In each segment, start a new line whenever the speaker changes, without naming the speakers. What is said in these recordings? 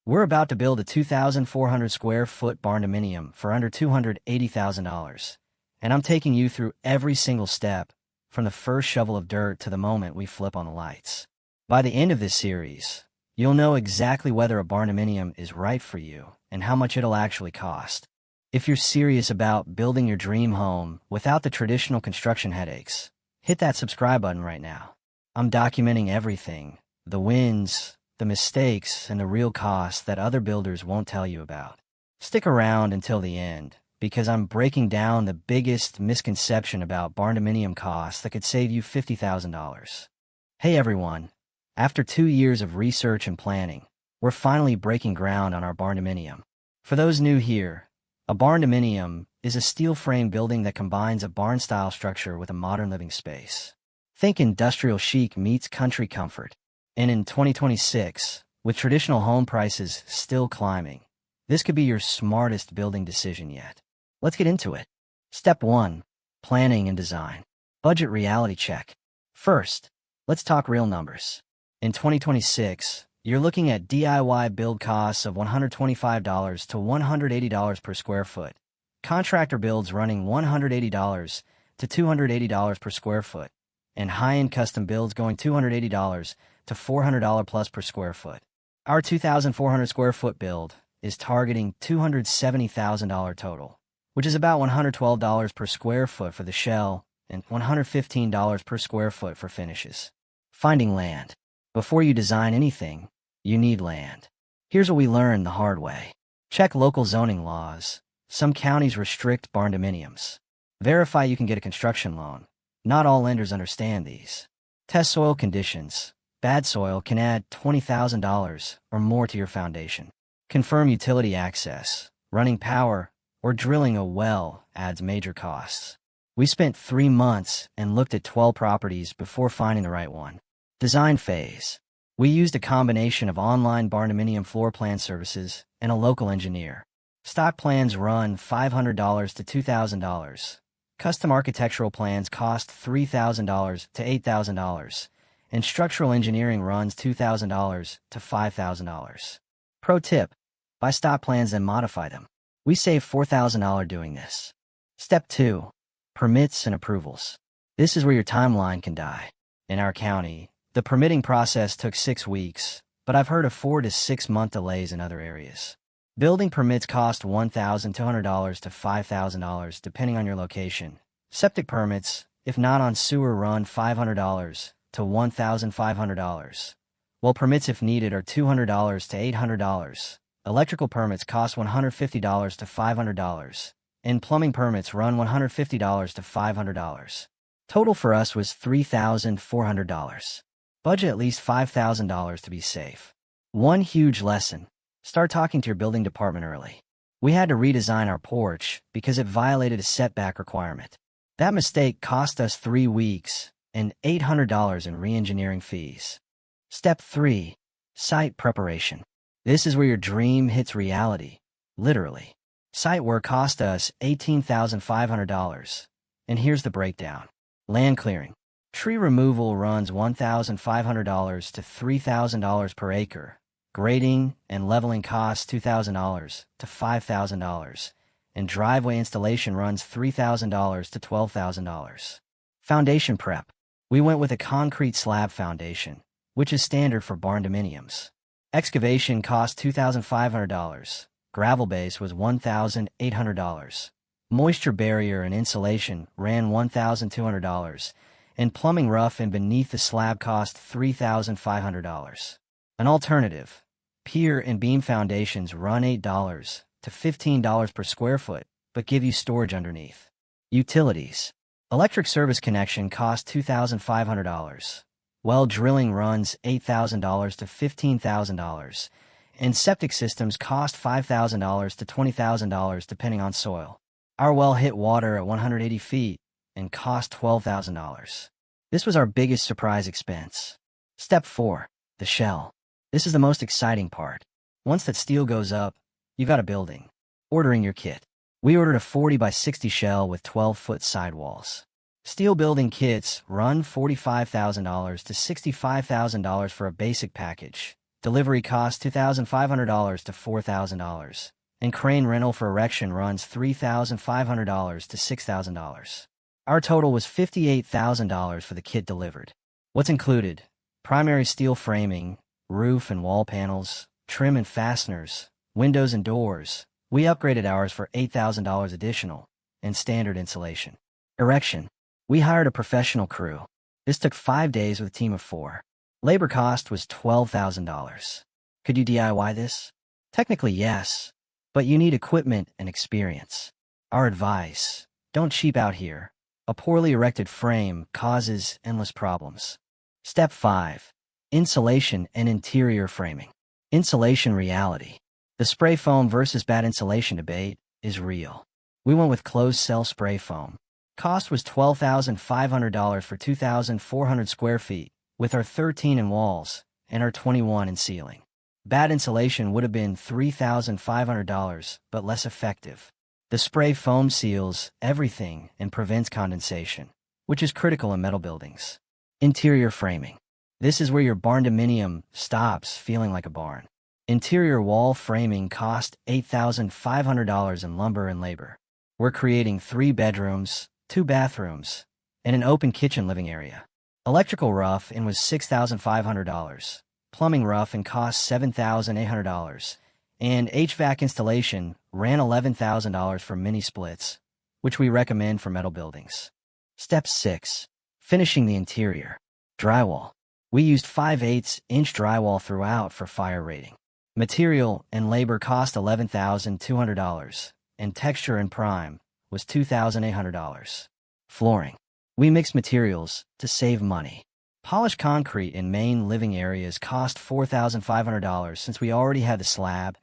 We're about to build a 2,400 square foot barndominium for under $280,000, and I'm taking you through every single step, from the first shovel of dirt to the moment we flip on the lights. By the end of this series, you'll know exactly whether a barndominium is right for you and how much it'll actually cost. If you're serious about building your dream home without the traditional construction headaches, hit that subscribe button right now. I'm documenting everything, the wins, the mistakes, and the real costs that other builders won't tell you about. Stick around until the end, because I'm breaking down the biggest misconception about barndominium costs that could save you $50,000. Hey everyone, after 2 years of research and planning, we're finally breaking ground on our barndominium. For those new here, a barndominium is a steel frame building that combines a barn-style structure with a modern living space. Think industrial chic meets country comfort. And in 2026, with traditional home prices still climbing, this could be your smartest building decision yet. Let's get into it. Step 1. Planning and design. Budget reality check. First, let's talk real numbers. In 2026, you're looking at DIY build costs of $125 to $180 per square foot. Contractor builds running $180 to $280 per square foot, and high-end custom builds going $280 to $400 plus per square foot. Our 2,400 square foot build is targeting $270,000 total, which is about $112 per square foot for the shell and $115 per square foot for finishes. Finding land. Before you design anything, you need land. Here's what we learned the hard way. Check local zoning laws. Some counties restrict barndominiums. Verify you can get a construction loan. Not all lenders understand these. Test soil conditions. Bad soil can add $20,000 or more to your foundation. Confirm utility access. Running power or drilling a well adds major costs. We spent 3 months and looked at 12 properties before finding the right one. Design phase. We used a combination of online barndominium floor plan services and a local engineer. Stock plans run $500 to $2,000. Custom architectural plans cost $3,000 to $8,000, and structural engineering runs $2,000 to $5,000. Pro tip: buy stock plans and modify them. We save $4,000 doing this. Step 2. Permits and approvals. This is where your timeline can die. In our county, the permitting process took 6 weeks, but I've heard of 4 to 6 month delays in other areas. Building permits cost $1,200 to $5,000 depending on your location. Septic permits, if not on sewer, run $500 to $1,500, while permits if needed are $200 to $800. Electrical permits cost $150 to $500, and plumbing permits run $150 to $500. Total for us was $3,400. Budget at least $5,000 to be safe. One huge lesson: start talking to your building department early. We had to redesign our porch because it violated a setback requirement. That mistake cost us 3 weeks and $800 in re-engineering fees. Step 3. Site preparation. This is where your dream hits reality, literally. Site work cost us $18,500, and here's the breakdown. Land clearing. Tree removal runs $1,500 to $3,000 per acre. Grading and leveling costs $2,000 to $5,000, and driveway installation runs $3,000 to $12,000. Foundation prep. We went with a concrete slab foundation, which is standard for barndominiums. Excavation cost $2,500. Gravel base was $1,800. Moisture barrier and insulation ran $1,200, and plumbing rough and beneath the slab cost $3,500. An alternative: pier and beam foundations run $8 to $15 per square foot, but give you storage underneath. Utilities. Electric service connection cost $2,500. Well drilling runs $8,000 to $15,000, and septic systems cost $5,000 to $20,000 depending on soil. Our well hit water at 180 feet and cost $12,000. This was our biggest surprise expense. Step 4. The shell. This is the most exciting part. Once that steel goes up, you've got a building. Ordering your kit. We ordered a 40 by 60 shell with 12-foot sidewalls. Steel building kits run $45,000 to $65,000 for a basic package, Delivery costs $2,500 to $4,000. And crane rental for erection runs $3,500 to $6,000. Our total was $58,000 for the kit delivered. What's included? Primary steel framing, roof and wall panels, trim and fasteners, windows and doors. We upgraded ours for $8,000 additional, and standard insulation. Erection. We hired a professional crew. This took 5 days with a team of 4. Labor cost was $12,000. Could you DIY this? Technically, yes, but you need equipment and experience. Our advice: don't cheap out here. A poorly erected frame causes endless problems. Step 5. Insulation and interior framing. Insulation reality. The spray foam versus bad insulation debate is real. We went with closed-cell spray foam. Cost was $12,500 for 2,400 square feet, with our 13 in walls and our 21 in ceiling. Bad insulation would have been $3,500, but less effective. The spray foam seals everything and prevents condensation, which is critical in metal buildings. Interior framing. This is where your barndominium stops feeling like a barn. Interior wall framing cost $8,500 in lumber and labor. We're creating 3 bedrooms, 2 bathrooms, and an open kitchen living area. Electrical rough-in was $6,500. Plumbing rough-in cost $7,800. And HVAC installation ran $11,000 for mini splits, which we recommend for metal buildings. Step 6. Finishing the interior. Drywall. We used 5/8-inch drywall throughout for fire rating. Material and labor cost $11,200, and texture and prime was $2,800. Flooring. We mixed materials to save money. Polished concrete in main living areas cost $4,500 since we already had the slab.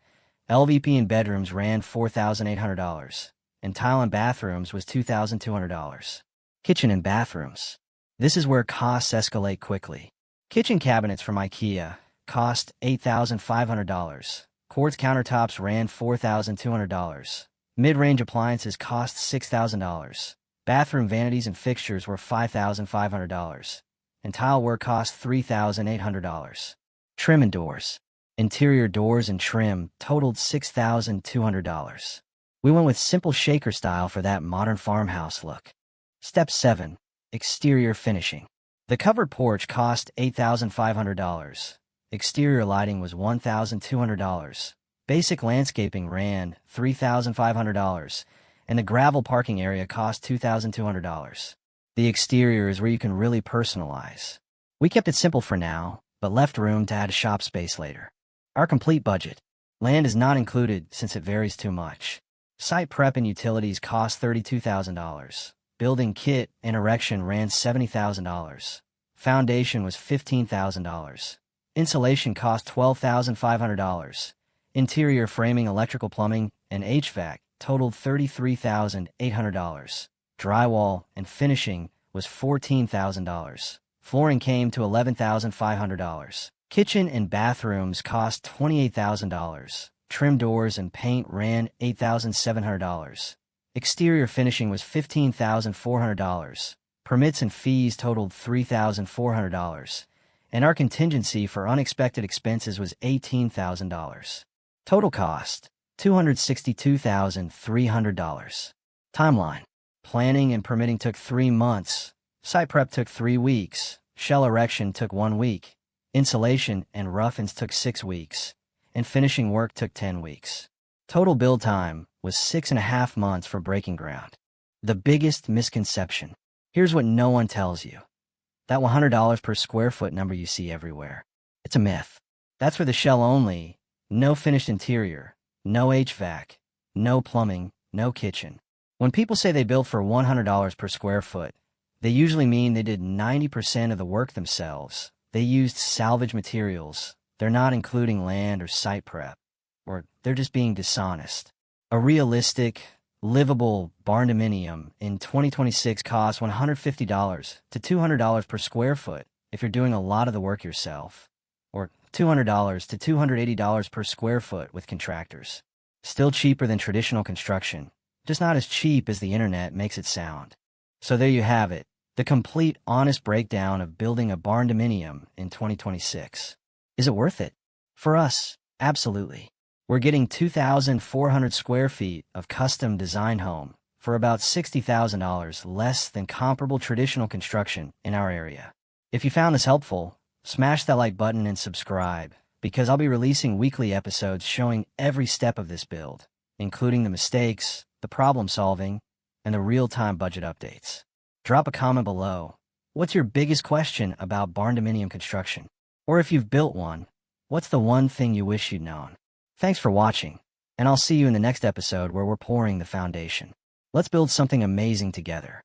LVP in bedrooms ran $4,800, and tile in bathrooms was $2,200. Kitchen and bathrooms. This is where costs escalate quickly. Kitchen cabinets from IKEA cost $8,500. Quartz countertops ran $4,200. Mid-range appliances cost $6,000. Bathroom vanities and fixtures were $5,500. And tile work cost $3,800. Trim and doors. Interior doors and trim totaled $6,200. We went with simple shaker style for that modern farmhouse look. Step 7. Exterior finishing. The covered porch cost $8,500. Exterior lighting was $1,200. Basic landscaping ran $3,500. And the gravel parking area cost $2,200. The exterior is where you can really personalize. We kept it simple for now, but left room to add shop space later. Our complete budget. Land is not included since it varies too much. Site prep and utilities cost $32,000. Building kit and erection ran $70,000. Foundation was $15,000. Insulation cost $12,500. Interior framing, electrical, plumbing, and HVAC totaled $33,800. Drywall and finishing was $14,000. Flooring came to $11,500. Kitchen and bathrooms cost $28,000. Trim doors and paint ran $8,700. Exterior finishing was $15,400. Permits and fees totaled $3,400. And our contingency for unexpected expenses was $18,000. Total cost, $262,300. Timeline. Planning and permitting took 3 months. Site prep took 3 weeks. Shell erection took 1 week. Insulation and rough-ins took 6 weeks. And finishing work took 10 weeks. Total build time was 6.5 months for breaking ground. The biggest misconception. Here's what no one tells you. That $100 per square foot number you see everywhere. It's a myth. That's for the shell only. No finished interior. No HVAC. No plumbing. No kitchen. When people say they built for $100 per square foot, they usually mean they did 90% of the work themselves. They used salvage materials. They're not including land or site prep. Or they're just being dishonest. A realistic, livable barndominium in 2026 costs $150 to $200 per square foot if you're doing a lot of the work yourself, or $200 to $280 per square foot with contractors. Still cheaper than traditional construction, just not as cheap as the internet makes it sound. So there you have it, the complete, honest breakdown of building a barndominium in 2026. Is it worth it? For us, absolutely. We're getting 2,400 square feet of custom design home for about $60,000 less than comparable traditional construction in our area. If you found this helpful, smash that like button and subscribe, because I'll be releasing weekly episodes showing every step of this build, including the mistakes, the problem solving, and the real-time budget updates. Drop a comment below. What's your biggest question about barndominium construction? Or if you've built one, what's the one thing you wish you'd known? Thanks for watching, and I'll see you in the next episode where we're pouring the foundation. Let's build something amazing together.